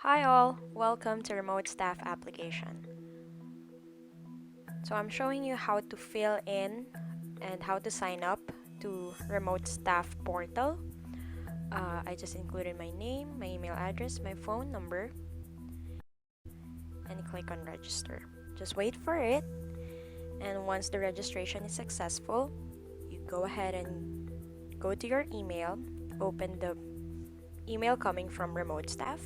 Hi all, welcome to Remote Staff application. So I'm showing you how to fill in and how to sign up to Remote Staff portal. I just included my name, my email address, my phone number, and click on register. Just wait for it, and once the registration is successful, you go ahead and go to your email, open the email coming from Remote Staff,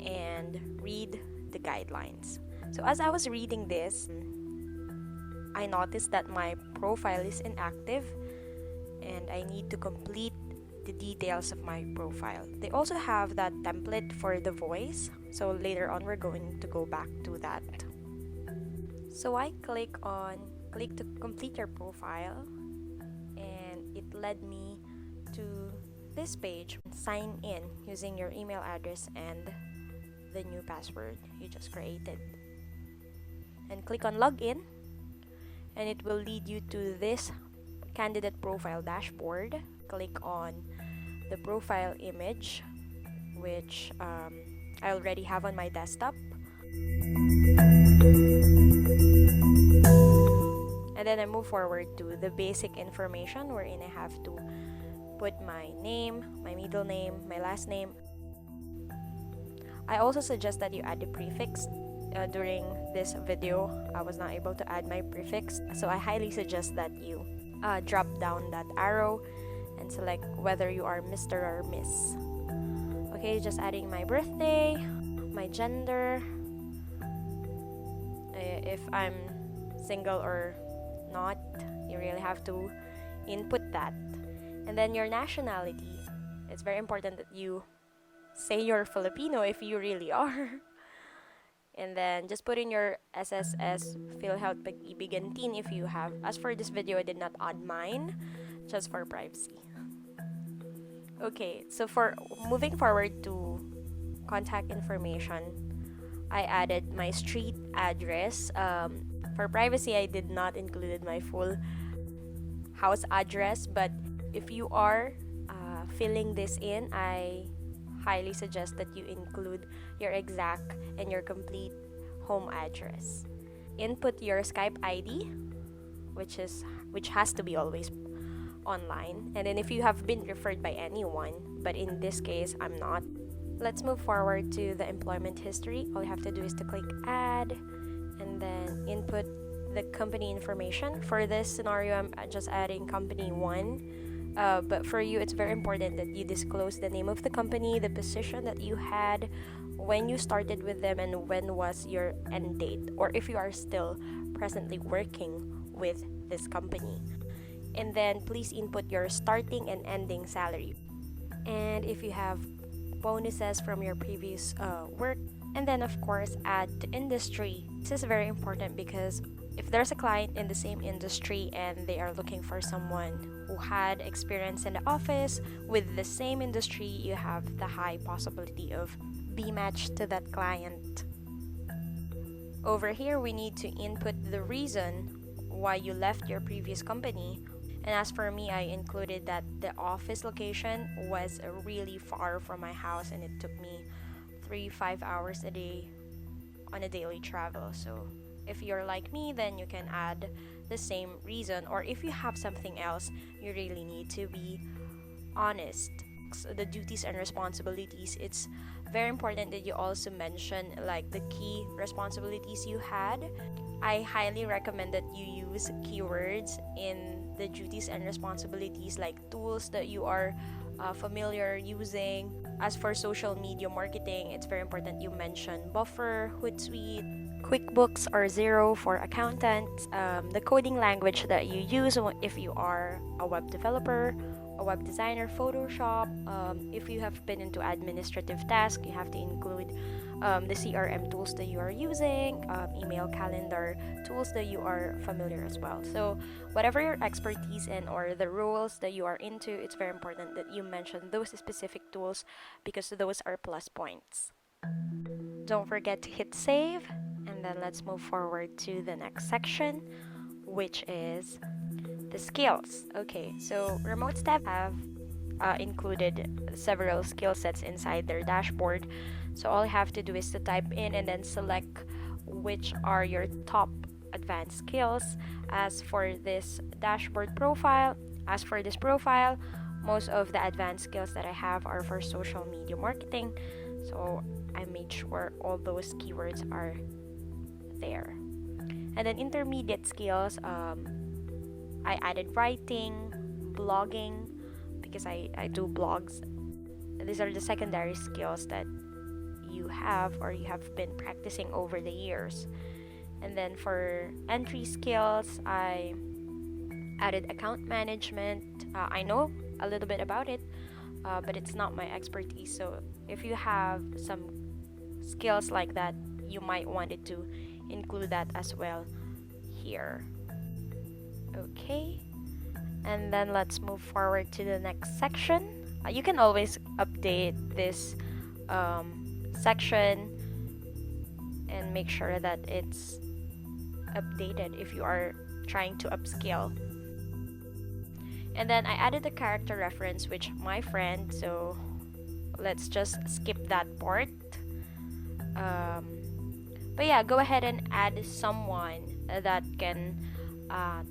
and read the guidelines. So as I was reading this, I noticed that my profile is inactive and I need to complete the details of my profile. They also have that template for the voice, so later on we're going to go back to that. So I click to complete your profile, and it led me to this page. Sign in using your email address and the new password you just created, and click on login, and it will lead you to this candidate profile dashboard. Click on the profile image, which I already have on my desktop, and then I move forward to the basic information wherein I have to put my name, my middle name, my last name. I also suggest that you add the prefix. During this video, I was not able to add my prefix, so I highly suggest that you drop down that arrow and select whether you are Mr. or Miss. Okay, just adding my birthday, my gender, if I'm single or not, you really have to input that. And then your nationality. It's very important that you say you're Filipino if you really are. And then just put in your SSS, PhilHealth Pag-ibig and TIN if you have. As for this video, I did not add mine, just for privacy. Okay, so for moving forward to contact information, I added my street address. For privacy, I did not include my full house address, but if you are filling this in, I highly suggest that you include your exact and your complete home address. Input your Skype ID, which has to be always online. And then if you have been referred by anyone, but in this case I'm not, let's move forward to the employment history. All you have to do is to click add and then input the company information. For this scenario, I'm just adding company 1. But for you, it's very important that you disclose the name of the company, the position that you had, when you started with them, and when was your end date, or if you are still presently working with this company. And then please input your starting and ending salary. And if you have bonuses from your previous work, and then of course add the industry. This is very important because if there's a client in the same industry and they are looking for someone who had experience in the office with the same industry, you have the high possibility of be matched to that client. Over here, we need to input the reason why you left your previous company. And as for me, I included that the office location was really far from my house and it took me 3-5 hours a day on a daily travel. So if you're like me, then you can add the same reason, or if you have something else, you really need to be honest. So the duties and responsibilities, it's very important that you also mention like the key responsibilities you had. I highly recommend that you use keywords in the duties and responsibilities, like tools that you are familiar using. As for social media marketing, it's very important you mention Buffer, Hootsuite, QuickBooks, or Xero for accountants, the coding language that you use if you are a web developer, a web designer, Photoshop. If you have been into administrative tasks, you have to include the CRM tools that you are using, email calendar tools that you are familiar as well. So whatever your expertise in or the roles that you are into, it's very important that you mention those specific tools because those are plus points. Don't forget to hit save, and then let's move forward to the next section, which is the skills. Okay, so remote staff have included several skill sets inside their dashboard. So all you have to do is to type in and then select which are your top advanced skills. As for this profile, most of the advanced skills that I have are for social media marketing. So I made sure all those keywords are there. And then intermediate skills, I added writing, blogging, because I do blogs. These are the secondary skills that you have or you have been practicing over the years. And then for entry skills, I added account management. I know a little bit about it, but it's not my expertise. So if you have some skills like that, you might want it to include that as well here. Okay, and then let's move forward to the next section. You can always update this section and make sure that it's updated if you are trying to upskill. And then I added the character reference, which my friend, so let's just skip that part. But yeah, go ahead and add someone that can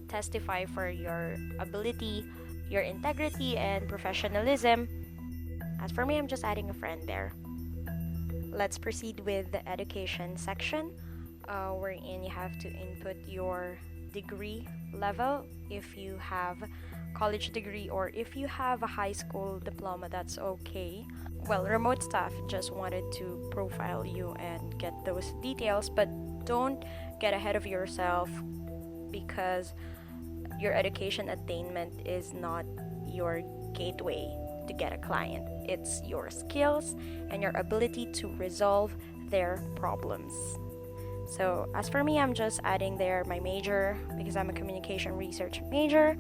testify for your ability, your integrity, and professionalism. As for me, I'm just adding a friend there. Let's proceed with the education section, wherein you have to input your degree level. If you have college degree or if you have a high school diploma, that's okay. Well, Remote Staff just wanted to profile you and get those details, but don't get ahead of yourself, because your education attainment is not your gateway to get a client. It's your skills and your ability to resolve their problems. So as for me, I'm just adding there my major, because I'm a communication research major,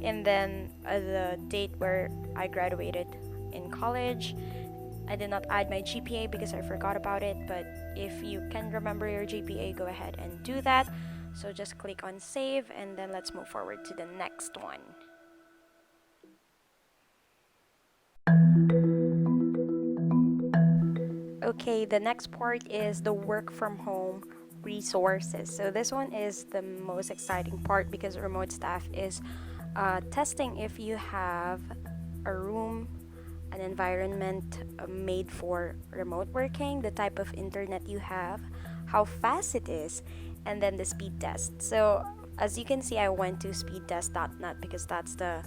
and then the date where I graduated in college. I did not add my GPA because I forgot about it, but if you can remember your GPA, go ahead and do that. So just click on save, and then let's move forward to the next one. Okay, the next part is the work from home resources. So this one is the most exciting part, because Remote Staff is testing if you have a room, an environment made for remote working, the type of internet you have, how fast it is, and then the speed test. So as you can see, I went to speedtest.net because that's the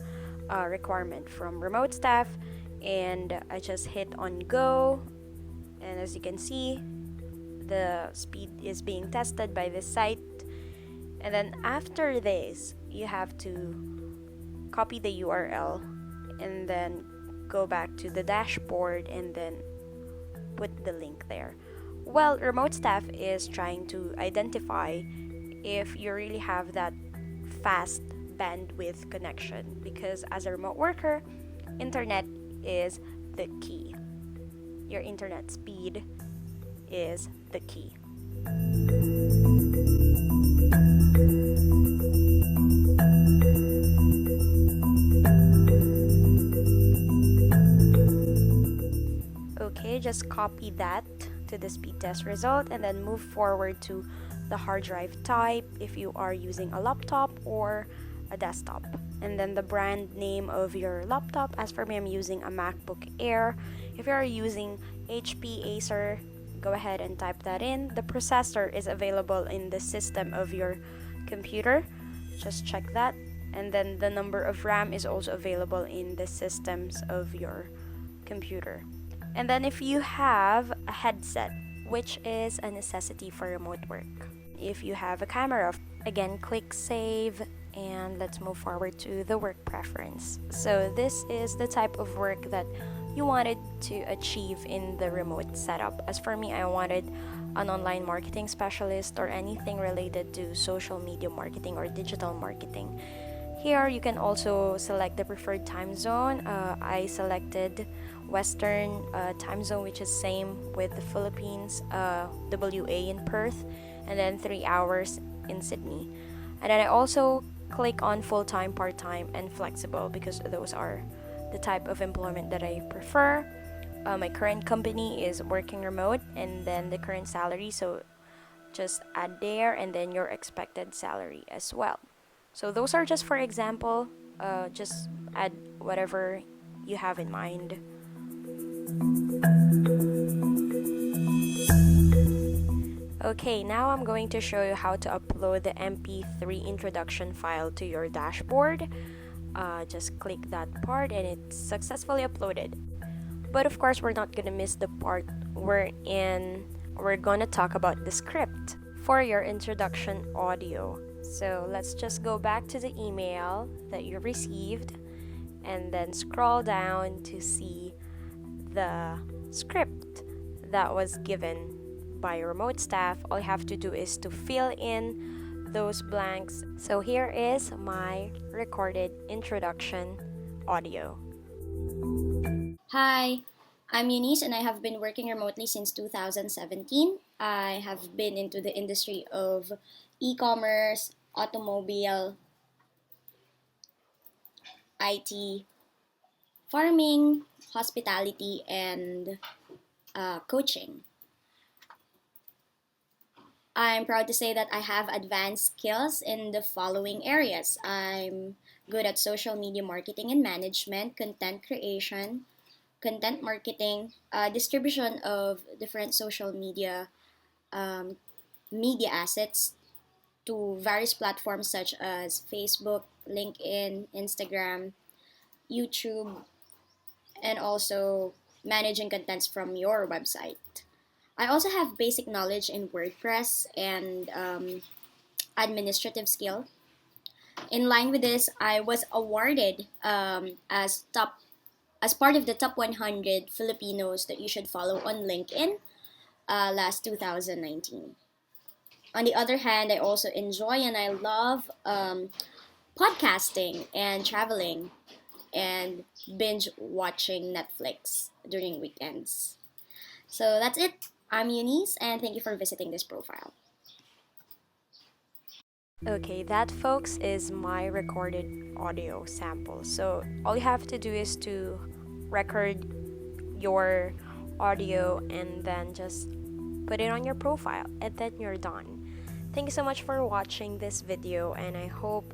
requirement from Remote Staff, and I just hit on go, and as you can see, the speed is being tested by this site. And then after this, you have to copy the URL and then go back to the dashboard and then put the link there. Well, Remote Staff is trying to identify if you really have that fast bandwidth connection, because as a remote worker, internet is the key. Your internet speed is the key. Okay, just copy that to the speed test result and then move forward to the hard drive type if you are using a laptop or a desktop, and then the brand name of your laptop. As for me, I'm using a MacBook Air. If you are using HP, Acer, go ahead and type that in. The processor is available in the system of your computer, just check that. And then the number of RAM is also available in the systems of your computer. And then if you have a headset, which is a necessity for remote work. If you have a camera, again, click save, and let's move forward to the work preference. So this is the type of work that you wanted to achieve in the remote setup. As for me, I wanted an online marketing specialist or anything related to social media marketing or digital marketing. Here you can also select the preferred time zone. I selected Western time zone, which is same with the Philippines, WA in Perth, and then 3 hours in Sydney. And then I also click on full-time, part-time, and flexible, because those are the type of employment that I prefer. my current company is working remote, and then the current salary, so just add there, and then your expected salary as well. So those are just for example. Just add whatever you have in mind. Okay, now I'm going to show you how to upload the MP3 introduction file to your dashboard. Just click that part and it's successfully uploaded. But of course, we're not gonna miss the part wherein we're gonna talk about the script for your introduction audio. So let's just go back to the email that you received and then scroll down to see the script that was given by remote staff. All you have to do is to fill in those blanks. So here is my recorded introduction audio. Hi, I'm Eunice and I have been working remotely since 2017. I have been into the industry of e-commerce, automobile, IT, farming, hospitality, and coaching. I'm proud to say that I have advanced skills in the following areas. I'm good at social media marketing and management, content creation, content marketing, distribution of different social um, media assets to various platforms such as Facebook, LinkedIn, Instagram, YouTube, and also managing contents from your website. I also have basic knowledge in WordPress and administrative skill. In line with this, I was awarded as part of the top 100 Filipinos that you should follow on LinkedIn last 2019. On the other hand, I also enjoy and I love podcasting and traveling and binge watching Netflix during weekends. So that's it. I'm Eunice and thank you for visiting this profile. Okay, that folks is my recorded audio sample. So all you have to do is to record your audio and then just put it on your profile and then you're done. Thank you so much for watching this video and I hope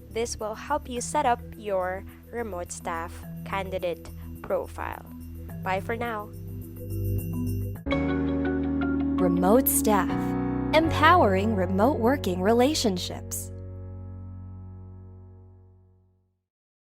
this will help you set up your remote staff candidate profile. Bye for now. Remote staff, empowering remote working relationships.